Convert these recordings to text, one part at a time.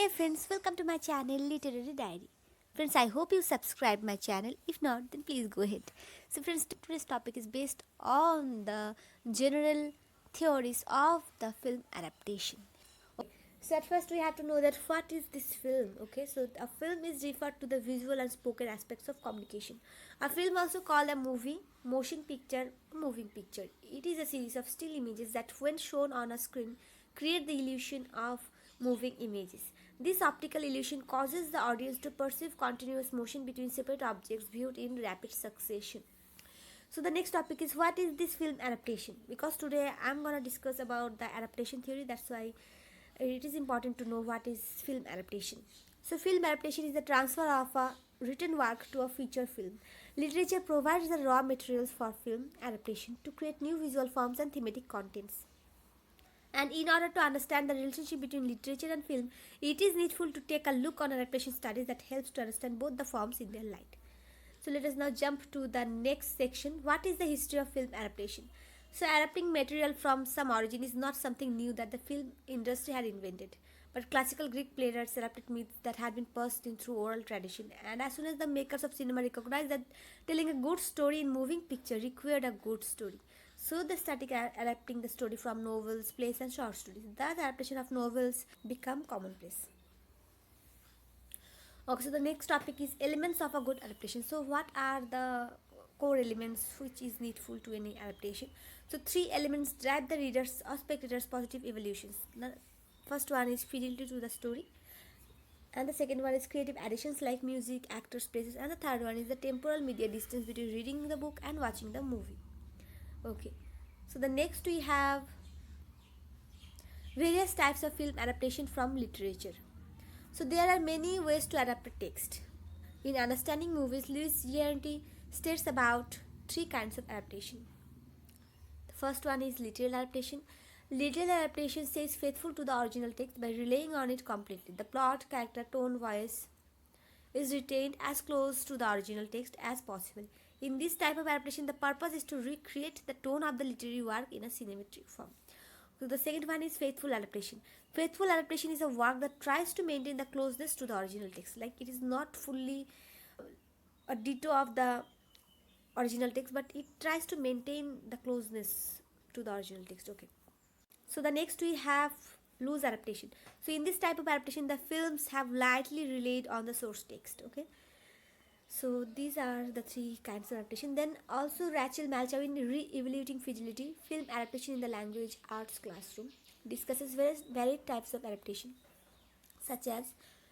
Hey friends, welcome to my channel Literary Diary. Friends, I hope you subscribe my channel. If not, then please go ahead. So friends, today's topic is based on the general theories of the film adaptation. So at first we have to know that what is this film. Okay, so a film is referred to the visual and spoken aspects of communication. A film, also called a movie, motion picture, moving picture, it is a series of still images that when shown on a screen create the illusion of moving images. This optical illusion causes the audience to perceive continuous motion between separate objects viewed in rapid succession. So the next topic is what is this film adaptation? Because today I'm gonna discuss about the adaptation theory. That's why it is important to know what is film adaptation. So film adaptation is the transfer of a written work to a feature film. Literature provides the raw materials for film adaptation to create new visual forms and thematic contents. And in order to understand the relationship between literature and film, it is needful to take a look on adaptation studies that helps to understand both the forms in their light. So let us now jump to the next section. What is the history of film adaptation? So adapting material from some origin is not something new that the film industry had invented. But classical Greek playwrights adapted myths that had been passed in through oral tradition. And as soon as the makers of cinema recognized that telling a good story in moving picture required a good story, so they started adapting the story from novels, plays, and short stories. Thus, adaptation of novels become commonplace. Okay, so the next topic is elements of a good adaptation. So, what are the core elements which is needful to any adaptation? So, three elements drive the readers or spectators' positive evolutions. The first one is fidelity to the story, and the second one is creative additions like music, actors, places, and the third one is the temporal media distance between reading the book and watching the movie. Okay, so the next we have various types of film adaptation from literature. So there are many ways to adapt a text. In understanding movies, Lewis G. states about three kinds of adaptation. The first one is literal adaptation. Literal adaptation stays faithful to the original text by relying on it completely. The plot, character, tone, voice is retained as close to the original text as possible. In this type of adaptation, the purpose is to recreate the tone of the literary work in a cinematic form. So the second one is faithful adaptation. Faithful adaptation is a work that tries to maintain the closeness to the original text. Like it is not fully a ditto of the original text, but it tries to maintain the closeness to the original text. Okay. So the next we have loose adaptation. So in this type of adaptation, the films have lightly relied on the source text. Okay. So these are the three kinds of adaptation. Then also Rachel Malchow in Re-Evaluating Fidelity, Film Adaptation in the Language Arts Classroom, discusses varied types of adaptation, such as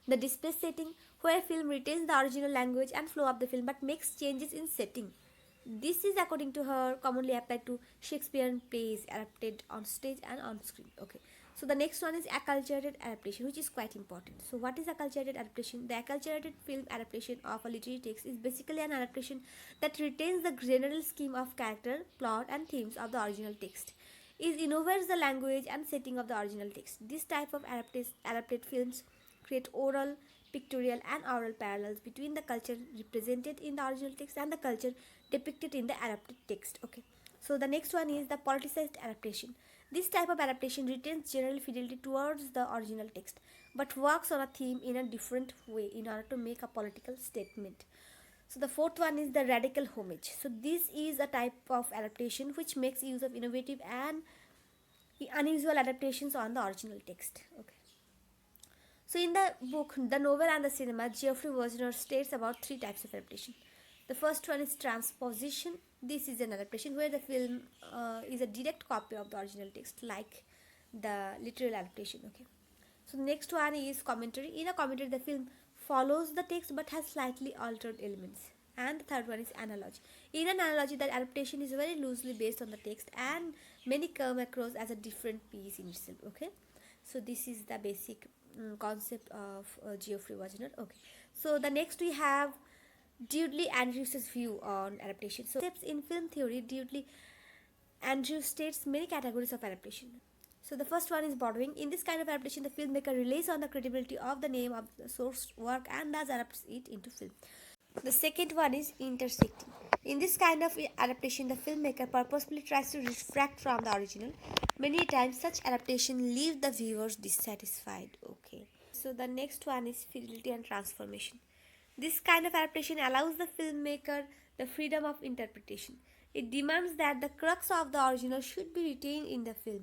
the display setting, where film retains the original language and flow of the film but makes changes in setting. This is, according to her, commonly applied to Shakespearean plays adapted on stage and on screen. Okay. So the next one is acculturated adaptation, which is quite important. So what is acculturated adaptation? The acculturated film adaptation of a literary text is basically an adaptation that retains the general scheme of character, plot, and themes of the original text. It innovates the language and setting of the original text. This type of adapted films create oral, pictorial, and oral parallels between the culture represented in the original text and the culture depicted in the adapted text. Okay. So the next one is the politicized adaptation. This type of adaptation retains general fidelity towards the original text, but works on a theme in a different way in order to make a political statement. So the fourth one is the radical homage. So this is a type of adaptation which makes use of innovative and unusual adaptations on the original text. Okay. So in the book, The Novel and the Cinema, Geoffrey Wagner states about three types of adaptation. The first one is transposition. This is an adaptation where the film is a direct copy of the original text, like the literal adaptation. Okay. So the next one is commentary. In a commentary, the film follows the text but has slightly altered elements. And the third one is analogy. In an analogy, the adaptation is very loosely based on the text, and many come across as a different piece in itself. Okay. So this is the basic concept of Geoffrey Wagner. Okay. So the next we have Dudley Andrews' view on adaptation. So steps in film theory, Dudley Andrews states many categories of adaptation. So the first one is borrowing. In this kind of adaptation, the filmmaker relies on the credibility of the name of the source work and thus adapts it into film. The second one is intersecting. In this kind of adaptation, the filmmaker purposefully tries to refract from the original. Many times, such adaptation leave the viewers dissatisfied. Okay. so the next one is fidelity and transformation. This kind of adaptation allows the filmmaker the freedom of interpretation. It demands that the crux of the original should be retained in the film.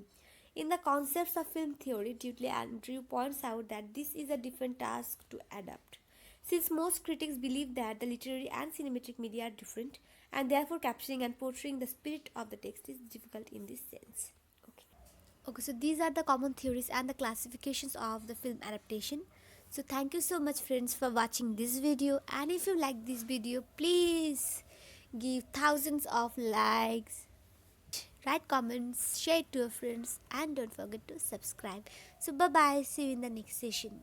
In the concepts of film theory, Dudley Andrew points out that this is a different task to adapt. Since most critics believe that the literary and cinematic media are different, and therefore capturing and portraying the spirit of the text is difficult in this sense. Okay, so these are the common theories and the classifications of the film adaptation. So thank you so much friends for watching this video, and if you like this video, please give thousands of likes, write comments, share it to your friends, and don't forget to subscribe. So bye bye, see you in the next session.